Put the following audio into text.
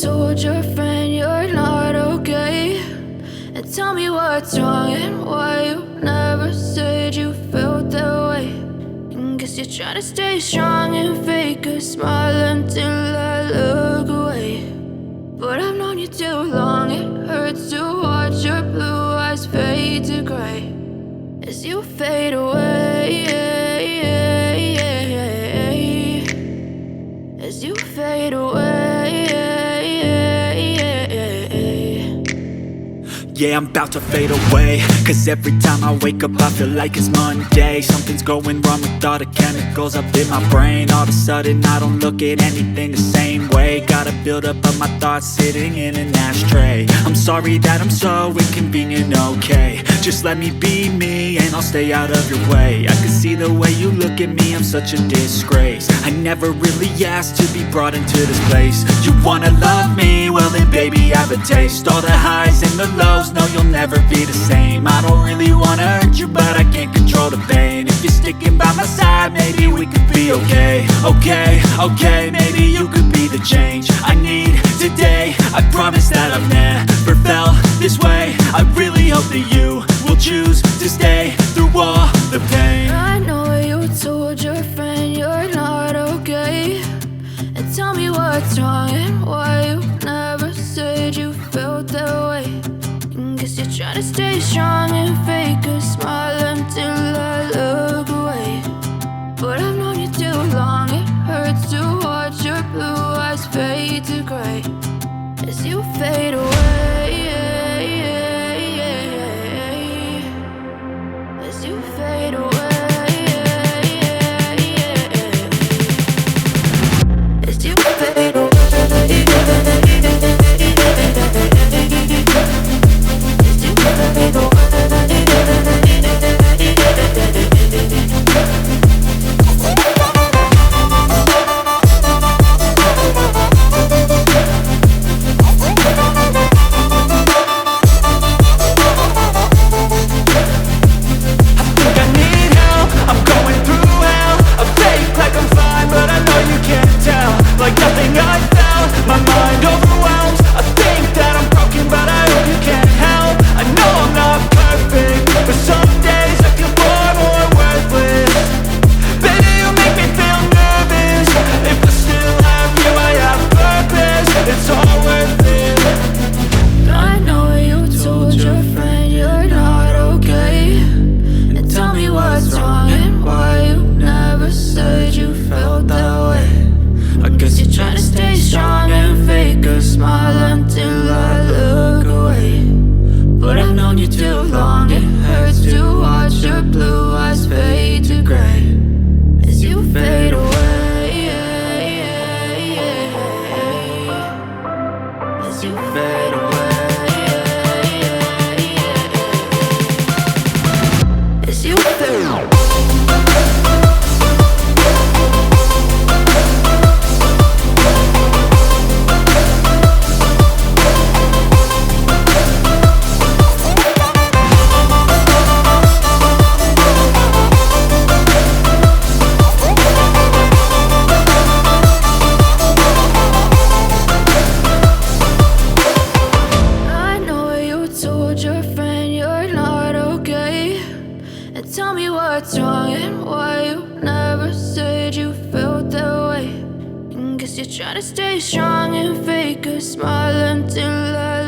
told your friend you're not okay, and tell me what's wrong and why you never said you felt that way. And guess you're trying to stay strong and fake a smile until I look away. But I've known you too long, it hurts to watch your blue eyes fade to gray as you fade away, as you fade away. Yeah, I'm about to fade away, cause every time I wake up I feel like it's Monday. Something's going wrong with all the chemicals up in my brain. All of a sudden I don't look at anything the same way. Gotta build up of my thoughts sitting in an ashtray. I'm sorry that I'm so inconvenient, okay. Just let me be me and I'll stay out of your way. I can see the way you look at me, I'm such a disgrace. I never really asked to be brought into this place. You wanna love me? Well then baby I have a taste. All the highs and the lows, no you'll never be the same. I don't really wanna hurt you but I can't control the pain. If you're sticking by my side maybe we could be okay. Okay, maybe you could be the change I need today. I promise that I've never felt this way. I really hope that you will choose to stay through all the pain. I know you told your friend you're not okay, and tell me what's wrong and why you never said you felt that way. And guess you're trying to stay strong and fake a smile until I look away. But I've known you too long, it hurts to watch your blue eyes fade to gray as you fade away, as you fade away, as you fade away. Tell me what's wrong and why you never said you felt that way. And guess you're trying to stay strong and fake a smile until I